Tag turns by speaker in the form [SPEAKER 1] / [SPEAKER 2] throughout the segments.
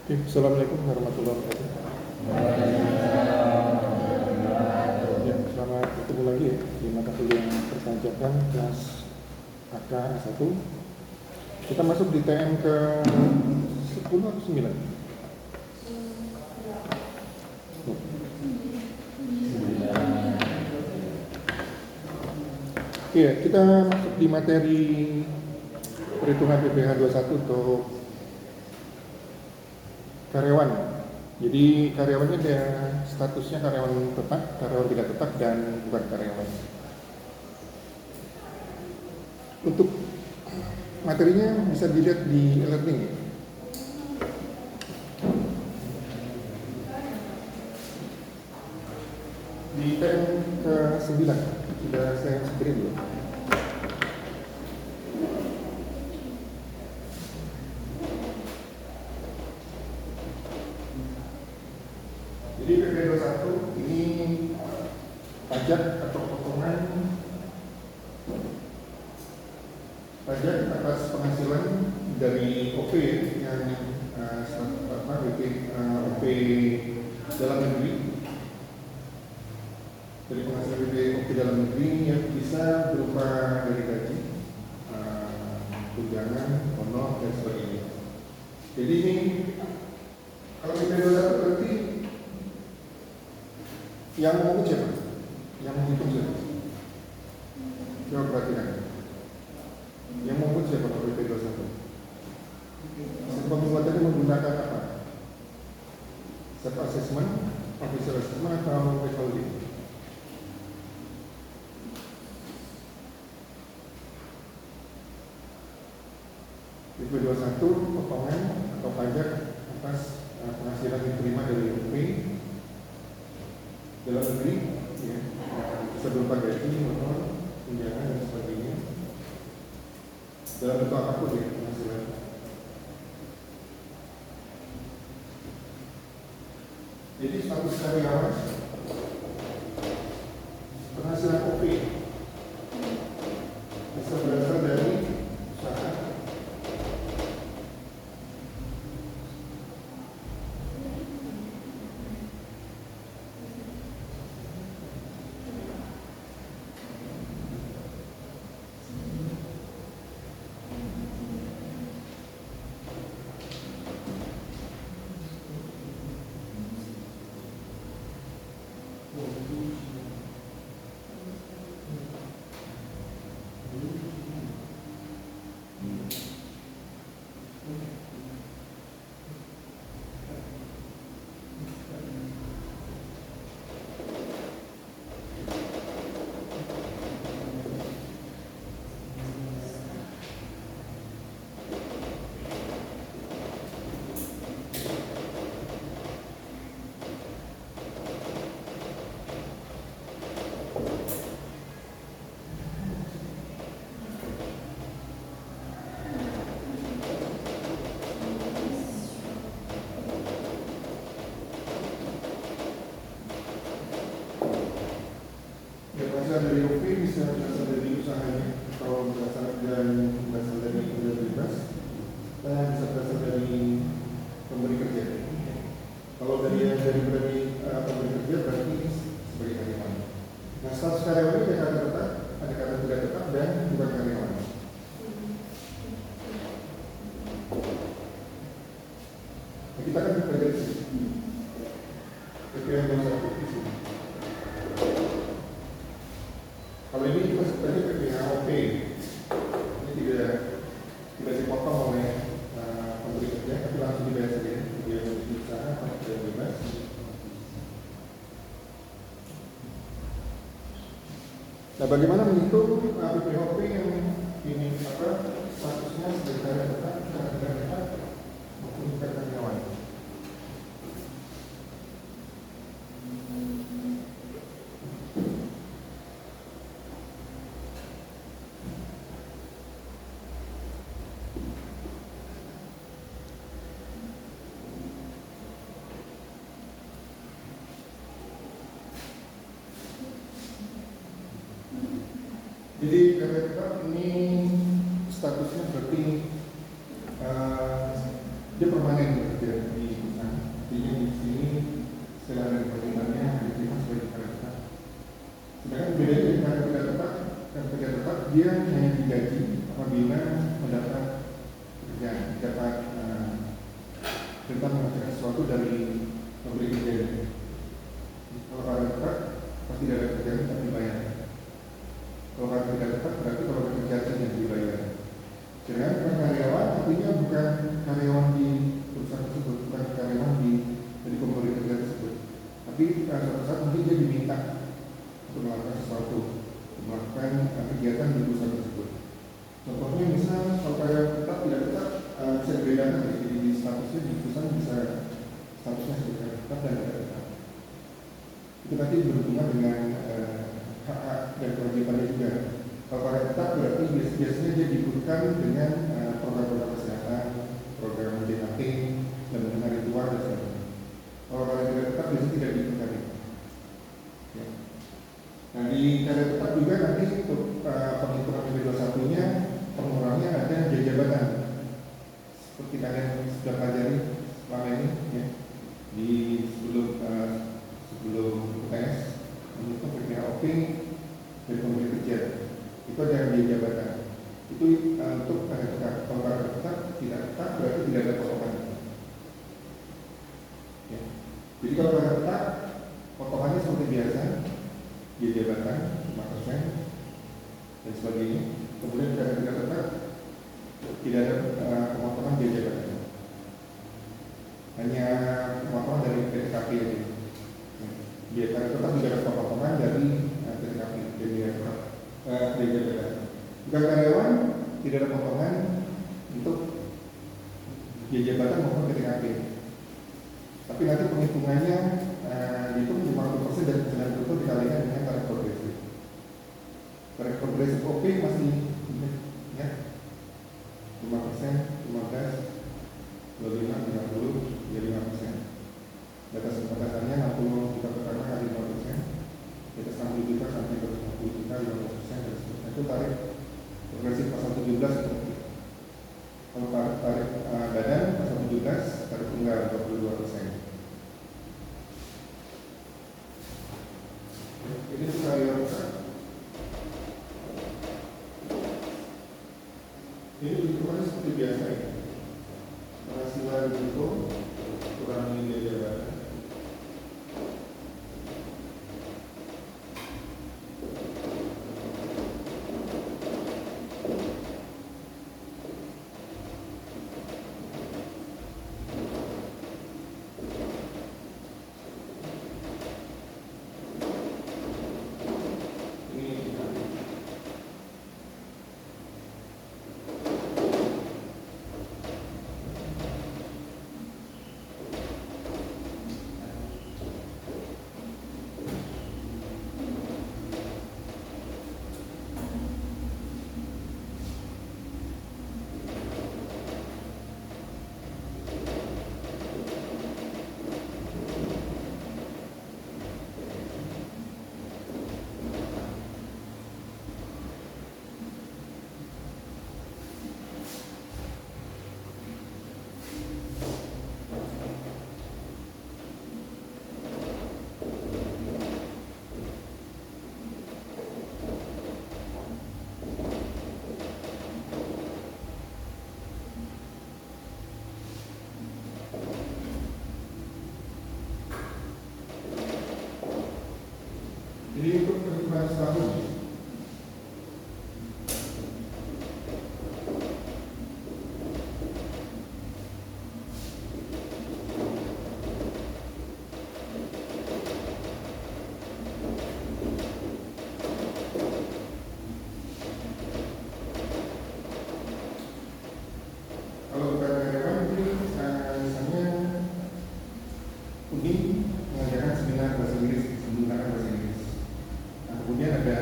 [SPEAKER 1] Assalamualaikum warahmatullahi wabarakatuh. Ya, selamat ketemu lagi ya di mata kuliah perpajakan kelas AK 1. Kita masuk di TM ke 10 atau 9? Iya, kita masuk di materi perhitungan PPh 21 untuk karyawan. Jadi karyawannya ada statusnya karyawan tetap, karyawan tidak tetap, dan bukan karyawan. Untuk materinya bisa dilihat di e-learning ya. Di TM ke 9 sudah saya screen dulu. Jadi PP 21 ini pajak atau potongan pajak atas penghasilan dari OP yang OP dalam negeri, dari penghasilan OP dalam negeri yang bisa berupa dari gaji, tunjangan, honor, dan sebagainya. Jadi ini kalau PP 21 berarti yang memungut siapa? Yang menghitung siapa? Coba perhatikan. Yang memungut siapa kalau PP 21? Pembuatannya menggunakan apa? Self assessment, official assessment, atau withholding? PP 21 potongan atau pajak atas penghasilan yang diterima dari OP dalam negeri, ya, bisa berupa gaji, honor, tunjangan, dan sebagainya. Dalam bentuk apapun ya penghasilan. Jadi status karyawan, penghasilan OP bisa berasal dari usaha, dari OP bisa berasal dari usahanya, atau berasal dari kerja bebas, dan bisa berasal dari pemberi kerja. Kalau dari pemberi kerja berarti sebagai karyawan. Nah, status karyawan ini ada kata tetap, ada kata tidak tetap, dan bukan karyawan. Nah, kita akan belajar di sini. PPh 21 di sini. Kalau ini kita sebenarnya PPh OP, ini tidak dipotong oleh pemberi kerja, tapi langsung dibayar saja. Dia berusaha atau kerja bebas. Nah, bagaimana menghitung PPh OP yang ini statusnya sebagai karyawan tetap, karyawan tetap, maupun karyawan? Jadi karyawan tetap ini statusnya berarti dia permanen bekerja di perusahaan. Artinya di sini setelah dari permintaannya diterima sebagai karyawan tetap. Sedangkan bedanya dengan karyawan tidak tetap, karyawan kerja tetap dia hanya digaji apabila mendapat pekerjaan, dapat perintah mengerjakan sesuatu dari pemberi kerja. Kalau karyawan tetap pasti tidak ada pekerjaan tapi dibayar. Kalau karyawan tidak tetap berarti kalau bekerja saja yang dibayar. Sedangkan karyawan artinya bukan karyawan di perusahaan tersebut, bukan karyawan dari pemberi kerja tersebut, tapi suatu saat mungkin dia diminta untuk melakukan sesuatu, melakukan kegiatan di perusahaan tersebut. Contohnya misal kalau karyawan tetap tidak tetap bisa dibedakan, jadi di statusnya di perusahaan bisa statusnya sebagai tetap dan tidak tetap. Itu nanti berhubungan dengan hak-hak dan kewajibannya juga. Kalau karyawan tetap berarti biasanya dia dibutuhkan dengan program-program kesehatan, program JKT, dan dengan ritual dan sebagainya. Kalau karyawan tidak tetap biasanya tidak dibutuhkan. Ya. Nah di karyawan tetap juga nanti untuk penghitungan PP21-nya pengurangnya ada jabatan. Seperti kalian sudah pelajari selama ini, ya. Di sebelum UTS menghitung PPHOP dari pemberi kerja. Itu ada biaya jabatan. Itu untuk kalau karyawan tetap tidak tetap berarti tidak ada potongan. Ya. Jadi kalau karyawan tetap potongannya seperti biasa, biaya jabatan 5% dan sebagainya. Kemudian karyawan tidak tetap tidak ada pemotongan biaya jabatan. Hanya pemotongan dari PTKP aja. Biaya karyawan tetap tidak ada pemotongan dari PTKP dan biaya tetap. Bukan karyawan tidak ada potongan untuk biaya jabatan maupun PTKP. Tapi nanti penghitungannya dihitung 50% dari penghasilan bruto dikalikan dengan tarif progresif. Tarif progresif OP masih ya 5%, 15, 25, 30, ya 5%. Batas batasannya 60 juta pertama kali 5%. Di atas 60 juta sampai 150 juta 50% dan seterusnya. Itu tarif progresif pasal 17 itu. Kalau tarif badan pasal 17, tarif tunggal 22%. Ini karyawan tetap. Ini hitungannya seperti biasa ya. Penghasilan itu kurangi biaya jabatan. Jadi untuk perhitungan status kalau bukan karyawan ini misalnya Uni mengajarkan seminar bahasa Inggris, menggunakan bahasa Inggris. Nah, kemudian ada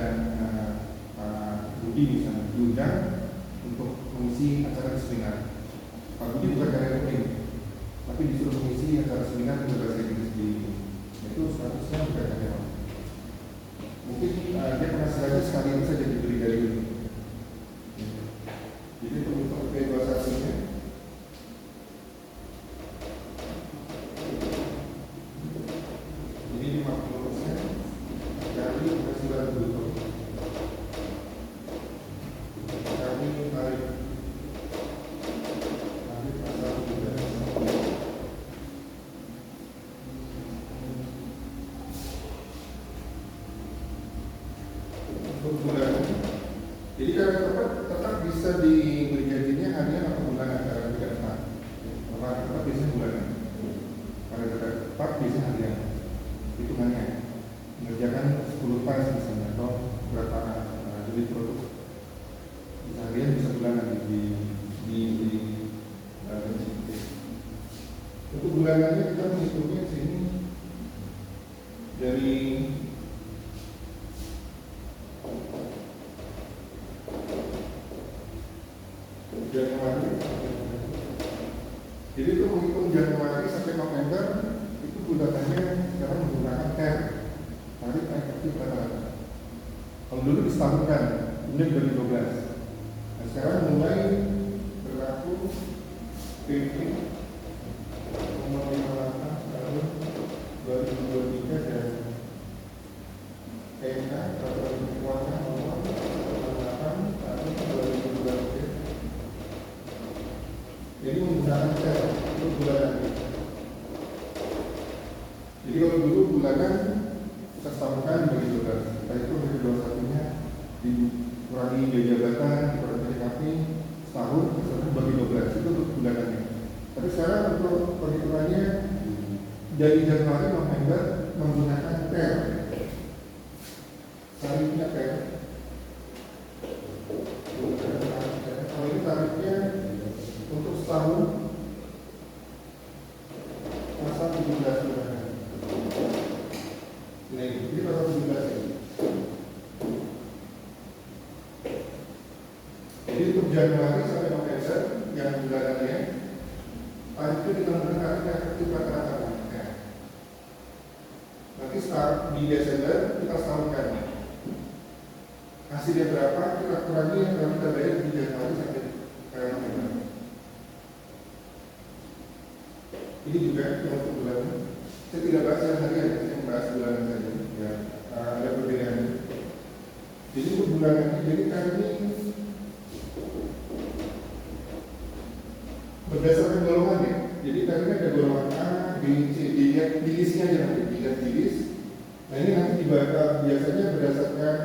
[SPEAKER 1] Untuk bulanannya kita menghitungnya sini dari Januari. Jadi itu menghitung Januari sampai November itu bulanannya sekarang menggunakan TER, tarif efektif rata-rata. Kalau dulu disetahunkan, ini 2012. Nah sekarang mulai berlaku PP nomor 58 tahun 2023 dan PK peraturan keuangan nomor 58 tahun 2023. Jadi menggunakan TER untuk bulanan. Jadi kalau dulu bulanan kita setahunkan bagi 12, kita itu dari 21-nya dikurangi biaya jabatan, dikurangi PKP setahun, misalnya bagi 12 itu untuk bulanannya. Tapi sekarang untuk perhitungannya dari Januari November menggunakan TER, tarifnya TER. Kalau ini tarifnya untuk setahun masa 17 bulan. Ini pasal 17 ini. Jadi untuk Januari sampai November yang bulanannya tarif itu ditentukan tarifnya efektif rata-rata. Nanti start di Desember kita setahunkan. Hasilnya berapa kita kurangi yang kita bayar di Januari sampai November. Ini juga yang untuk bulanan. Saya tidak bahas yang harian, saya membahas bulanan saja. Ya, ada perbedaan. Jadi untuk bulanan, jadi kami berdasarkan golongan ya. Jadi tadi ada golongan A, B, C, D, dilihat di listnya aja nanti, dilihat di list. Nah ini nanti dibaca biasanya berdasarkan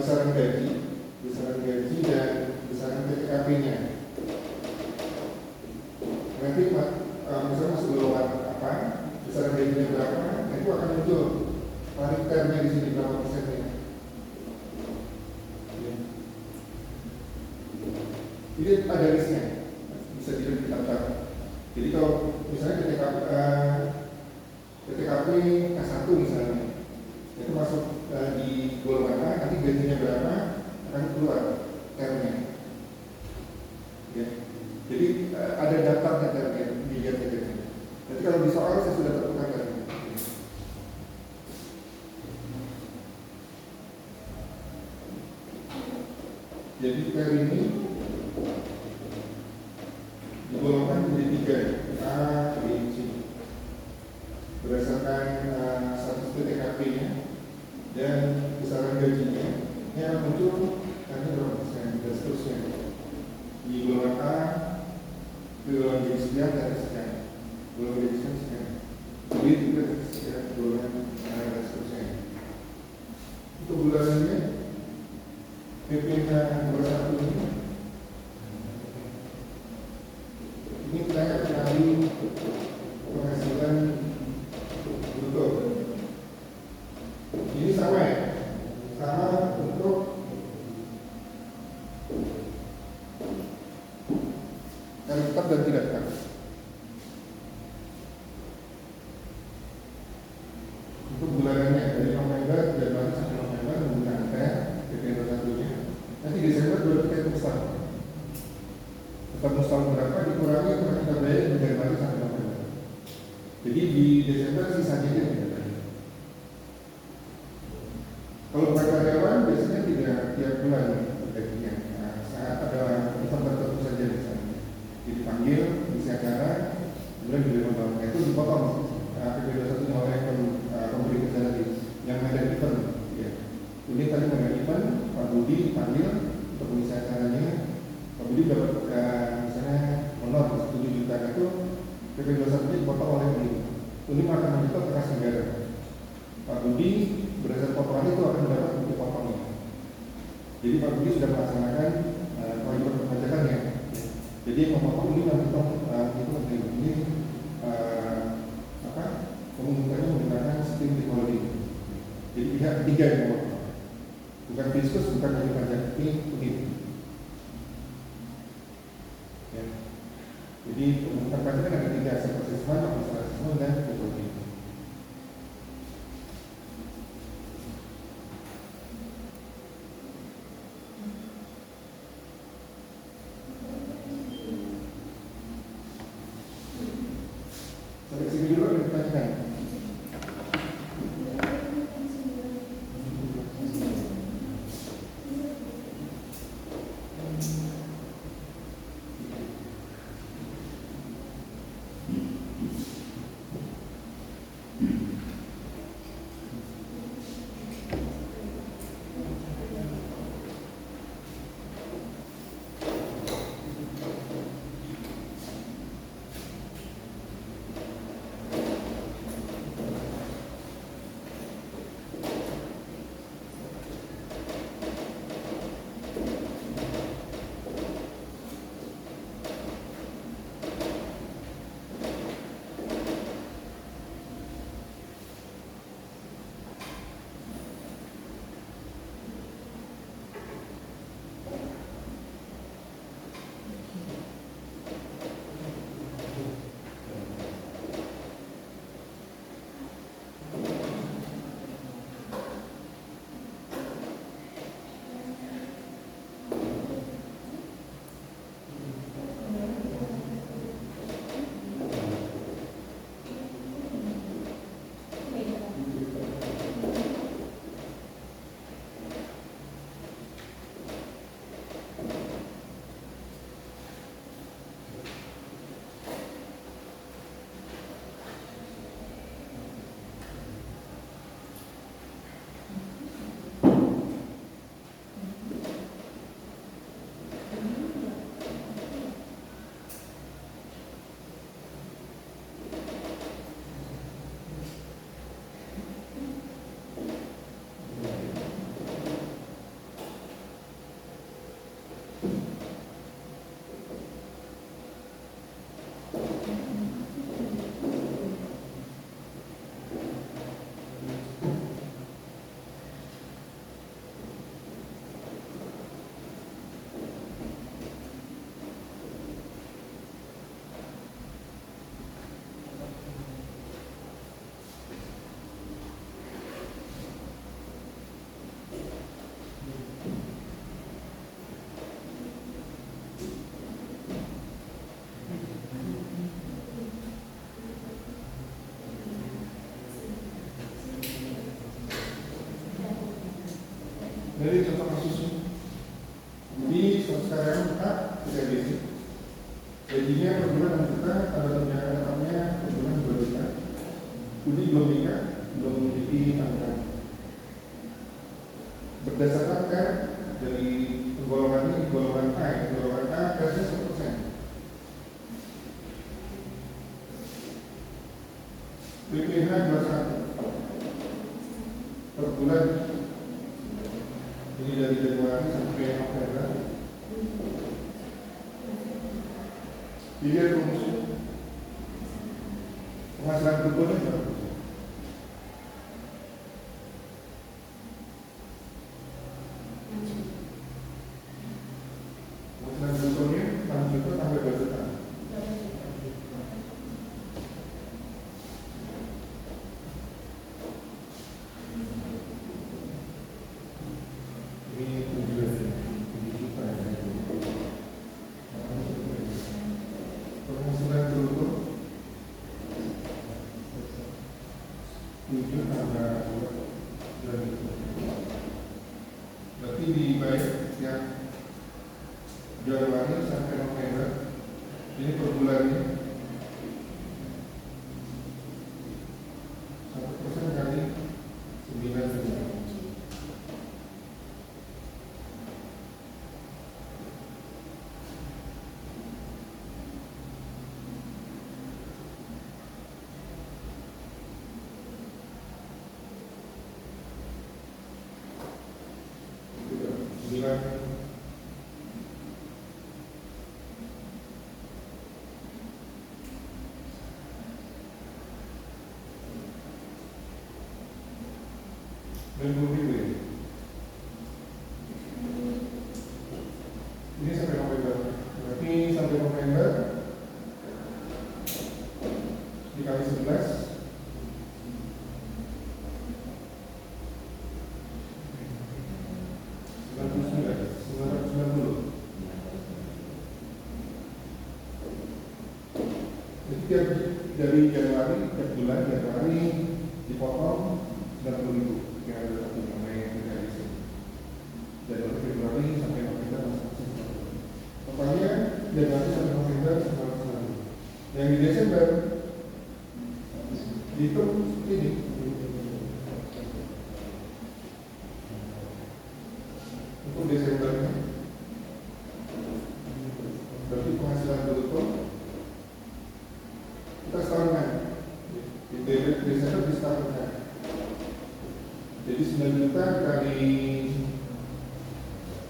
[SPEAKER 1] besaran gaji dan besaran PTKP-nya. Nanti misalnya masuk golongan apa, besaran gajinya berapa, itu akan muncul tarif TER-nya di sini berapa persennya. Ini ada listnya, bisa dilihat di tabel. Jadi kalau misalnya PTKP K1 misalnya, itu masuk di golongan A, nanti gajinya berapa akan keluar TER-nya. Ya. Jadi ada daftarnya TER-nya, dilihat aja. Nanti kalau di soal saya sudah tentukan tadi. Jadi TER ini digolongkan menjadi 3 A, B, C berdasarkan status PTKP-nya dan besaran gajinya. Ini akan muncul nanti berapa persen dan seterusnya. Di golongan A, golongan gaji sekian dari sekian, golongan gaji sekian, jadi juga sekian golongan dan seterusnya. Untuk bulanannya PPK nomor 1 ini kita akan cari penghasilan bruto. Ini sama ya, sama untuk tarif tetap dan tidak tetap. Untuk bulanannya dari November, Januari sampai November menggunakan TER PP 21-nya. Nanti Desember baru kita hitung setahun. Tetap setahun berapa dikurangi untuk kita bayar di Januari sampai November. Jadi di Desember sisanya aja kita bayar. Kalau bukan karyawan biasanya tidak tiap bulan gajinya. Nah, saat ada event tertentu saja misalnya. Jadi dipanggil, isi acara, kemudian diberi pembayaran. Itu dipotong PP 21 oleh pemberi kerja tadi yang ada event. Ya. Ini tadi mengenai event, Pak Budi dipanggil untuk mengisi acaranya. Pak Budi dapat misalnya honor 7 juta itu PP 21 dipotong oleh Budi. Ini akan menjadi kas negara. Pak Budi berdasarkan potongan itu akan mendapat bukti potongnya. Jadi Pak Budi sudah melaksanakan kewajiban perpajakannya. Jadi yang memotong ini nanti itu ini pengumpulannya menggunakan sistem withholding. Jadi pihak ketiga yang memotong, bukan fiskus, bukan dari pajak, ini. Ya. Jadi Jadi terpatri kan ada tiga, sepersisman, observasisme, dan metode. Sampai sini dulu ada pertanyaan. Dari contoh kasusnya, jadi sekarang kita bisa basic. Gajinya per bulan kita ada tunjangan namanya per bulan 2 juta. Jadi belum nikah, belum memiliki tanggungan. Berdasarkan kan dari golongan A kasih 1%. PPh 21 per bulan. Ini dari Januari sampai November. Dilihat rumus penghasilan berikutnya berapa? Penghasilan berikutnya 6 juta sampai 2 juta. Berarti dibayar setiap Januari sampai November. Ini per bulannya 1% kali 9 juta. Ini sampai November. Berarti sampai November dikali 11 990. Jadi dari Januari, tiap bulan Januari dipotong 90.000 yang ada satu namanya yang tidak di sini. Januari, Februari sampai November masing-masing. Totalnya Januari sampai November 990. Yang di Desember dihitung ini. Untuk Desembernya berarti penghasilan bruto kita setahunkan di Desember di setahunkan. Jadi 9 juta kali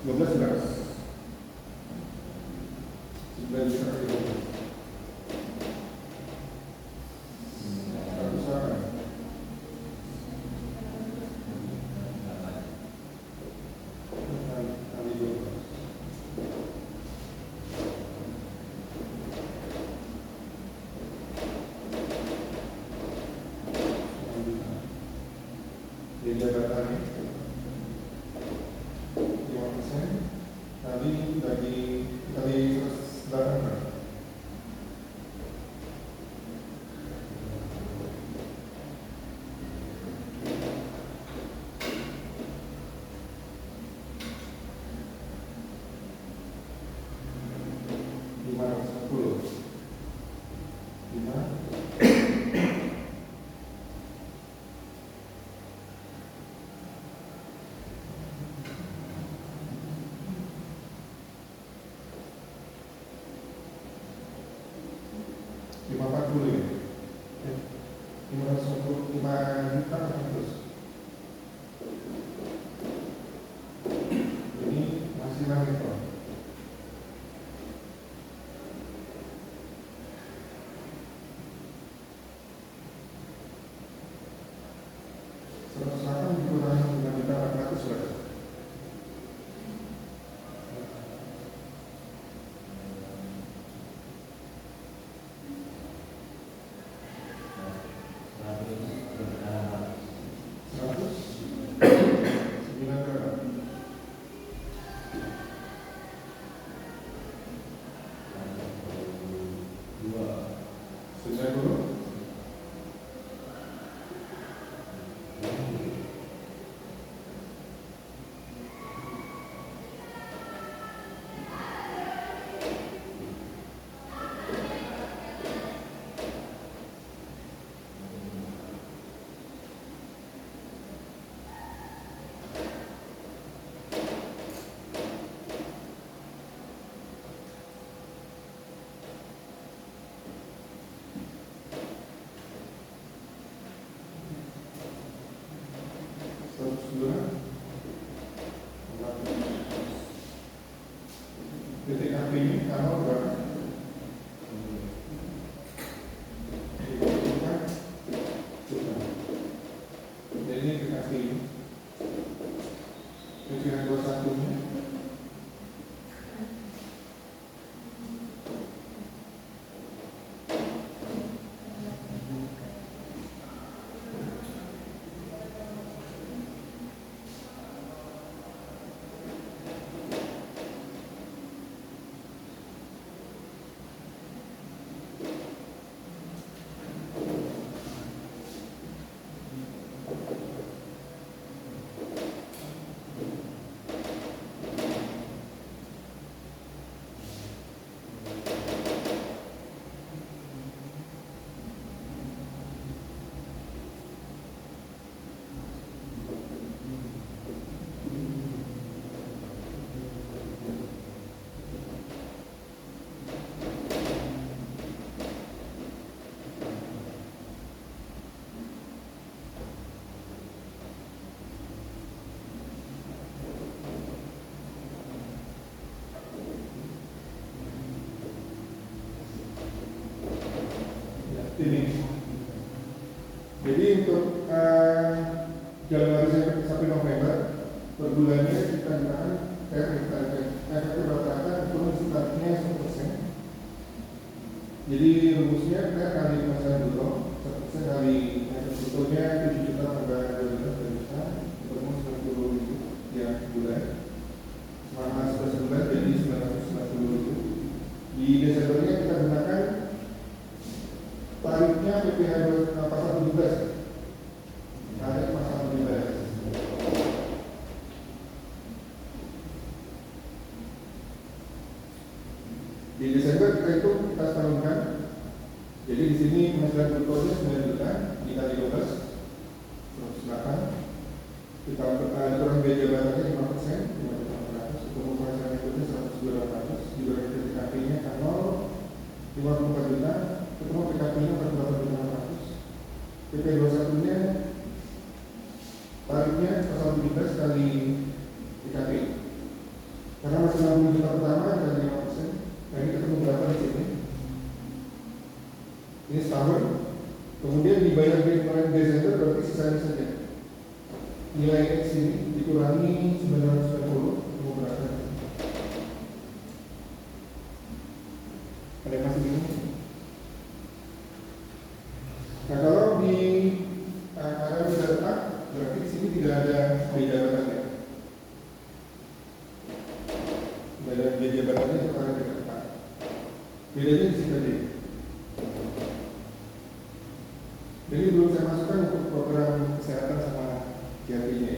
[SPEAKER 1] 12 belas 9 juta kali 12 jadi jabatannya 5% tadi bagi kali 108 510 540 ya. 545 juta terus. Ini masih neto. Selatan dikurangi 5 juta 400 berapa? Titik api ini tanggal berapa? Jadi ini titik api ini. Titik 21-nya. Ini. Jadi untuk Januari sampai November per bulannya kita gunakan efektif rata-rata turun sekitarnya 1%. Jadi rumusnya kita kali penghasilan bruto, saya kali penghasilan brutonya 7 juta tambah 12 juta, ketemu 90 ribu tiap bulan. Selama 11 bulan jadi 990 ribu. Di Desembernya kita gunakan tarifnya PPh pasal 17. Tarif pasal 17. Di Desember kita itu kita setahunkan. Jadi di sini penghasilan brutonya 9 juta dikali 12, terus silakan kita kurang biaya jabatannya 5%, 5.400, ketemu penghasilan nettonya 100.200, dibagi PKP-nya kalau 54 juta, ketemu PKP-nya 48.600, PP 21-nya tarifnya pasal 17 kali PKP. Karena masih 60 juta pertama kali 5%. Nah, ini ketemu berapa di sini? Ini setahun. Kemudian dibayar di bulan Desember berarti sisanya saja. Nilai X ini dikurangi 990, ketemu berapa? Ada yang masih bingung? Nah, kalau di anggaran tidak tetap, berarti di sini tidak ada biaya jabatannya. Tidak ada biaya jabatannya sekarang tidak tetap. Bedanya di sini tadi. Jadi belum saya masukkan untuk program kesehatan sama JRP-nya.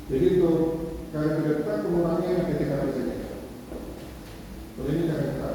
[SPEAKER 1] Jadi untuk kalau tidak tetap pengurangannya PTKP saja. Kalau ini tidak tetap.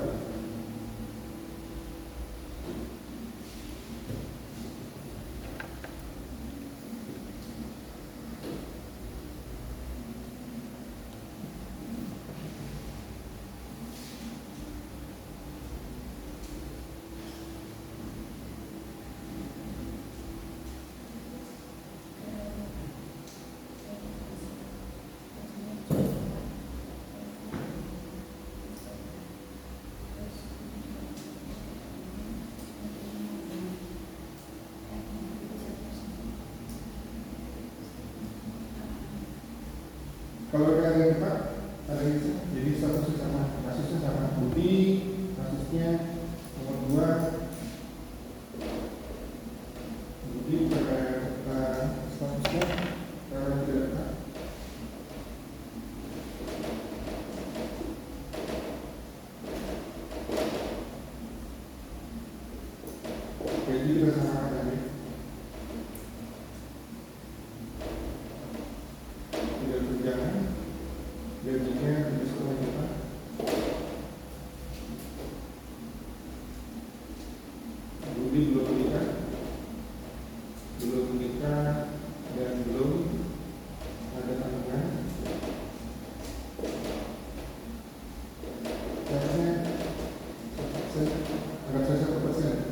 [SPEAKER 1] Kalau ada yang tetap, ada yang jadi statusnya sama, kasusnya sama. Bukti kasusnya nomor 2, bukti terkait statusnya tidak tetap. Jadi kita samakan tadi. Tidak berjalan. Gajinya 7,5 juta. Budi belum menikah, dan belum ada tanggungan. Taxnya agak saya 1%.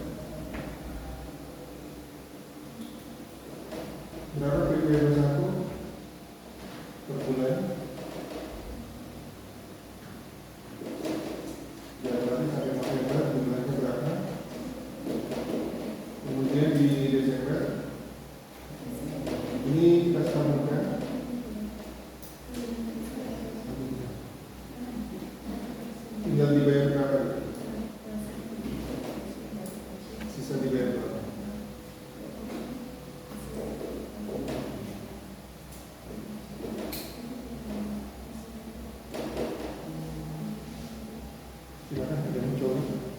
[SPEAKER 1] Berapa PP 21 per bulan? Ya berarti sampai November jumlahnya berapa? Kemudian di Desember ini kita sambungkan. Tinggal dibayar berapa? Sisa dibayar berapa? Silakan ada yang mencoba.